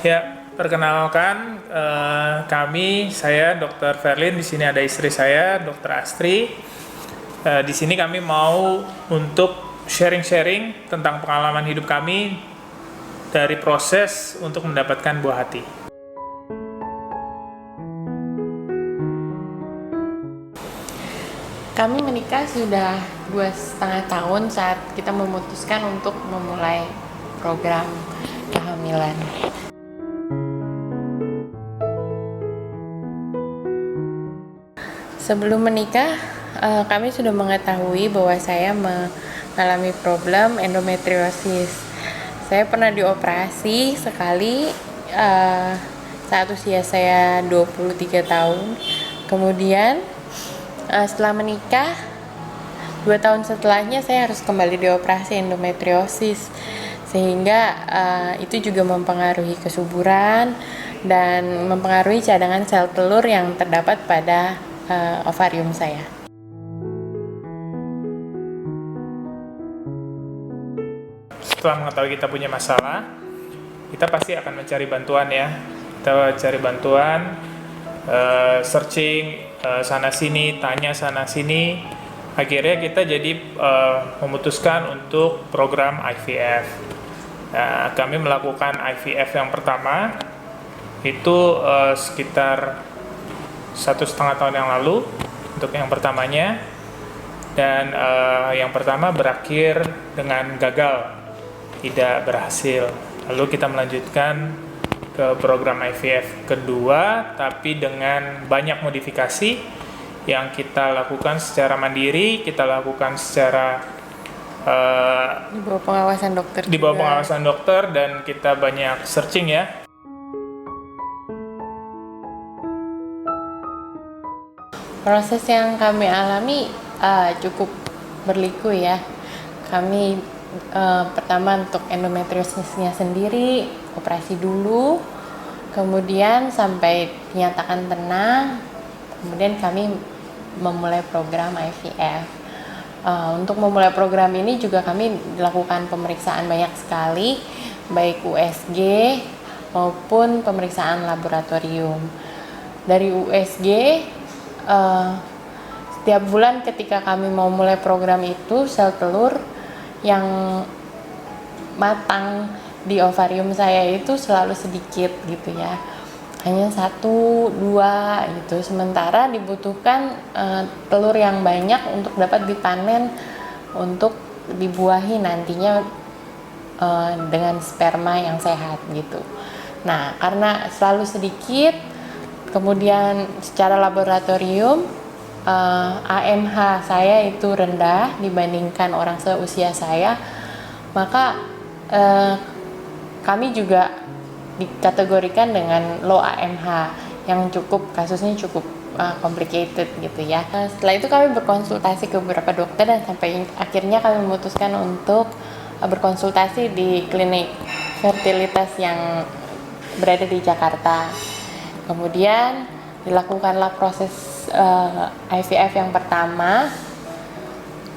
Ya, perkenalkan saya Dr. Verlin. Di sini ada istri saya, Dr. Astri. Di sini kami mau untuk sharing-sharing tentang pengalaman hidup kami dari proses untuk mendapatkan buah hati. Kami menikah sudah 2,5 tahun saat kita memutuskan untuk memulai program kehamilan. Sebelum menikah, kami sudah mengetahui bahwa saya mengalami problem endometriosis. Saya pernah dioperasi sekali saat usia saya 23 tahun. Kemudian setelah menikah, 2 tahun setelahnya saya harus kembali dioperasi endometriosis, sehingga itu juga mempengaruhi kesuburan dan mempengaruhi cadangan sel telur yang terdapat pada ovarium saya. Setelah mengetahui kita punya masalah, kita pasti akan mencari bantuan ya. Kita cari bantuan, searching sana sini, tanya sana sini. Akhirnya kita jadi memutuskan untuk program IVF. Nah, kami melakukan IVF yang pertama itu sekitar 1,5 tahun yang lalu untuk yang pertamanya, dan yang pertama berakhir dengan gagal, tidak berhasil. Lalu kita melanjutkan ke program IVF kedua, tapi dengan banyak modifikasi yang kita lakukan secara mandiri, kita lakukan secara Di bawah pengawasan dokter. di bawah pengawasan dokter, dan kita banyak searching ya. Proses yang kami alami cukup berliku ya. Kami pertama untuk endometriosisnya sendiri operasi dulu, kemudian sampai dinyatakan tenang, kemudian kami memulai program IVF. Untuk memulai program ini juga kami dilakukan pemeriksaan banyak sekali, baik USG maupun pemeriksaan laboratorium. Dari USG, setiap bulan ketika kami mau mulai program itu, sel telur yang matang di ovarium saya itu selalu sedikit gitu ya, hanya 1, 2 gitu, sementara dibutuhkan telur yang banyak untuk dapat dipanen untuk dibuahi nantinya dengan sperma yang sehat gitu. Nah, karena selalu sedikit, kemudian secara laboratorium AMH saya itu rendah dibandingkan orang seusia saya, maka kami juga dikategorikan dengan low AMH yang kasusnya cukup complicated gitu ya. Setelah itu kami berkonsultasi ke beberapa dokter dan sampai akhirnya kami memutuskan untuk berkonsultasi di klinik fertilitas yang berada di Jakarta. Kemudian dilakukanlah proses IVF yang pertama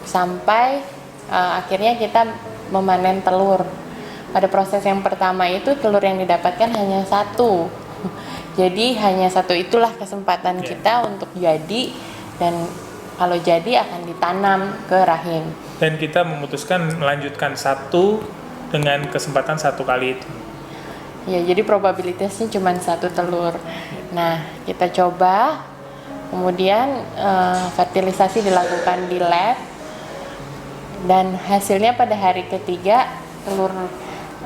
sampai akhirnya kita memanen telur. Pada proses yang pertama itu telur yang didapatkan hanya 1. Jadi hanya 1 itulah kesempatan kita untuk jadi, dan kalau jadi akan ditanam ke rahim. Dan kita memutuskan melanjutkan 1 dengan kesempatan 1 kali itu. Ya, jadi probabilitasnya cuma 1 telur. Nah, kita coba, kemudian fertilisasi dilakukan di lab, dan hasilnya pada hari ketiga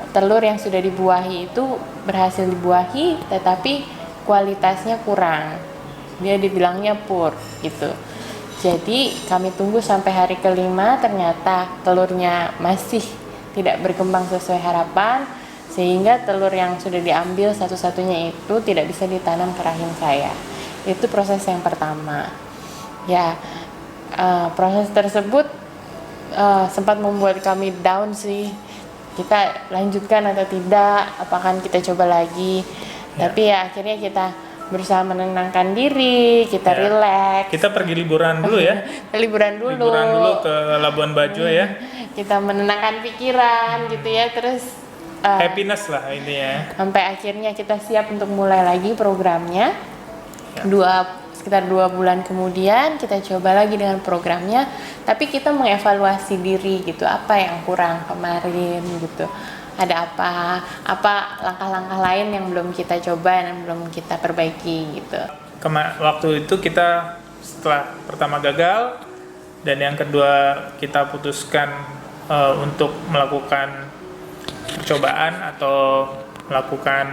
telur yang sudah dibuahi itu berhasil dibuahi, tetapi kualitasnya kurang. Dia dibilangnya poor gitu. Jadi kami tunggu sampai hari kelima, ternyata telurnya masih tidak berkembang sesuai harapan, sehingga telur yang sudah diambil satu-satunya itu tidak bisa ditanam ke rahim saya. Itu proses yang pertama. Ya, proses tersebut sempat membuat kami down sih. Kita lanjutkan atau tidak, apakah kita coba lagi. Tapi ya akhirnya kita berusaha menenangkan diri, kita relax. Kita pergi liburan dulu ya. Liburan dulu ke Labuan Bajo ya. Kita menenangkan pikiran gitu ya, terus happiness lah ini ya. Sampai akhirnya kita siap untuk mulai lagi programnya. Sekitar 2 bulan kemudian kita coba lagi dengan programnya, tapi kita mengevaluasi diri gitu, apa yang kurang kemarin gitu, ada apa langkah-langkah lain yang belum kita coba dan belum kita perbaiki gitu. Waktu itu kita setelah pertama gagal dan yang kedua kita putuskan untuk melakukan percobaan atau melakukan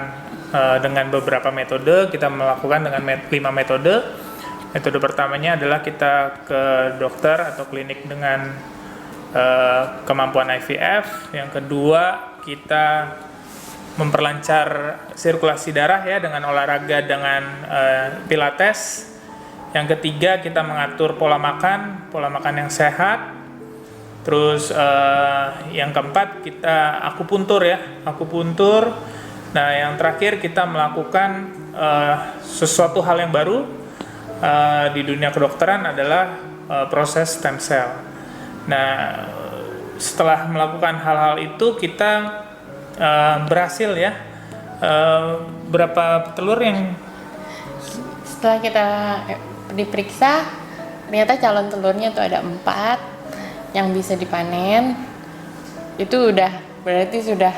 dengan beberapa metode. Kita melakukan dengan 5 metode. Metode pertamanya adalah kita ke dokter atau klinik dengan kemampuan IVF. Yang kedua kita memperlancar sirkulasi darah ya dengan olahraga dengan pilates. Yang ketiga kita mengatur pola makan yang sehat. Terus yang keempat kita akupuntur. Nah yang terakhir kita melakukan sesuatu hal yang baru di dunia kedokteran adalah proses stem cell. Nah setelah melakukan hal-hal itu kita berhasil ya. Berapa telur yang setelah kita diperiksa ternyata calon telurnya itu ada 4 yang bisa dipanen. Itu berarti sudah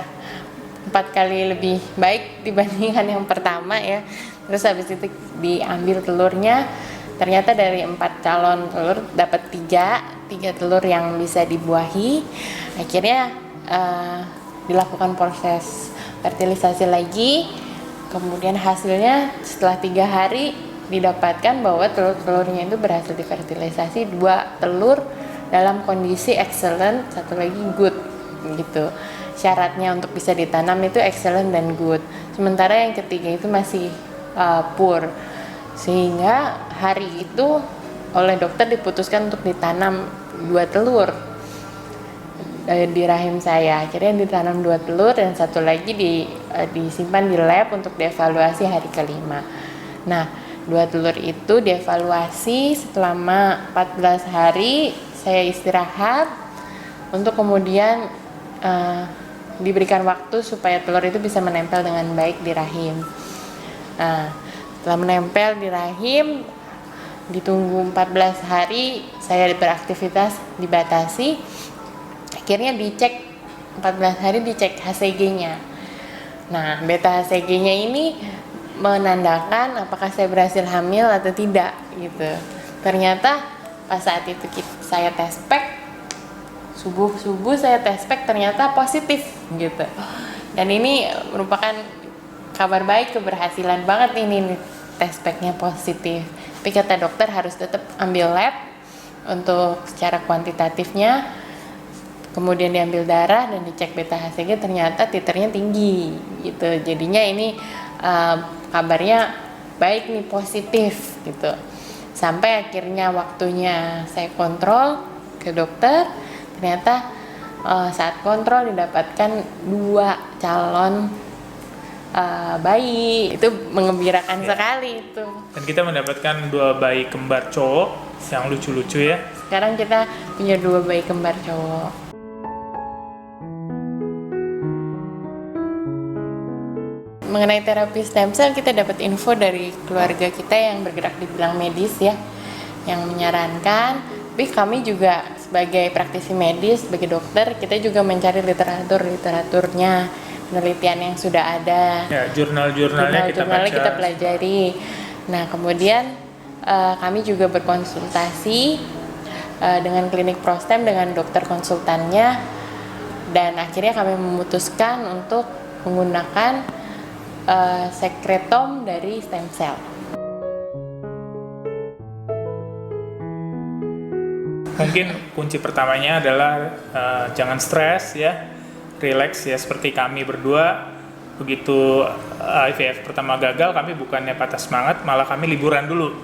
4 kali lebih baik dibandingkan yang pertama ya. Terus habis itu diambil telurnya, ternyata dari 4 calon telur dapat 3 telur yang bisa dibuahi. Akhirnya dilakukan proses fertilisasi lagi, kemudian hasilnya setelah 3 hari didapatkan bahwa telur-telurnya itu berhasil difertilisasi, 2 telur dalam kondisi excellent, 1 lagi good gitu. Syaratnya untuk bisa ditanam itu excellent dan good. Sementara yang ketiga itu masih poor. Sehingga hari itu oleh dokter diputuskan untuk ditanam 2 telur di rahim saya. Akhirnya ditanam 2 telur dan 1 lagi disimpan di lab untuk dievaluasi hari ke-5. Nah, 2 telur itu dievaluasi selama 14 hari. Saya istirahat untuk kemudian diberikan waktu supaya telur itu bisa menempel dengan baik di rahim. Nah, setelah menempel di rahim, ditunggu 14 hari, saya beraktivitas dibatasi. Akhirnya dicek 14 hari, dicek HCG-nya. Nah, beta HCG-nya ini menandakan apakah saya berhasil hamil atau tidak gitu. Ternyata pas saat itu saya tes pack, subuh saya tes pack ternyata positif gitu. Dan ini merupakan kabar baik, keberhasilan banget ini tes packnya positif. Tapi kata dokter harus tetap ambil lab untuk secara kuantitatifnya, kemudian diambil darah dan dicek beta HCG, ternyata titernya tinggi gitu. Jadinya ini kabarnya baik nih, positif gitu. Sampai akhirnya waktunya saya kontrol ke dokter, ternyata saat kontrol didapatkan 2 calon bayi. Itu mengembirakan sekali itu. Dan kita mendapatkan 2 bayi kembar cowok yang lucu-lucu ya. Sekarang kita punya 2 bayi kembar cowok. Mengenai terapi stem cell, kita dapat info dari keluarga kita yang bergerak di bidang medis ya, yang menyarankan. Tapi kami juga sebagai praktisi medis, sebagai dokter, kita juga mencari literaturnya, penelitian yang sudah ada. Ya, jurnalnya kita pelajari. Nah, kemudian kami juga berkonsultasi dengan klinik Prostem dengan dokter konsultannya, dan akhirnya kami memutuskan untuk menggunakan sekretom dari stem cell. Mungkin kunci pertamanya adalah jangan stres ya, relax ya, seperti kami berdua. Begitu IVF pertama gagal, kami bukannya patah semangat, malah kami liburan dulu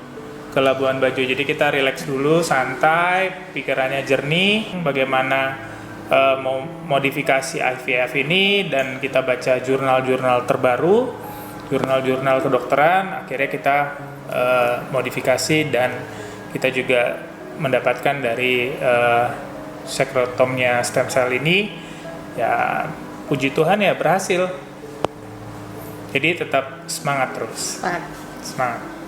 ke Labuan Bajo. Jadi kita relax dulu, santai, pikirannya jernih, bagaimana mau modifikasi IVF ini, dan kita baca jurnal-jurnal terbaru, jurnal-jurnal kedokteran. Akhirnya kita modifikasi, dan kita juga mendapatkan dari sekretomnya stem cell ini ya puji Tuhan ya berhasil. Jadi tetap semangat terus. Semangat. Semangat.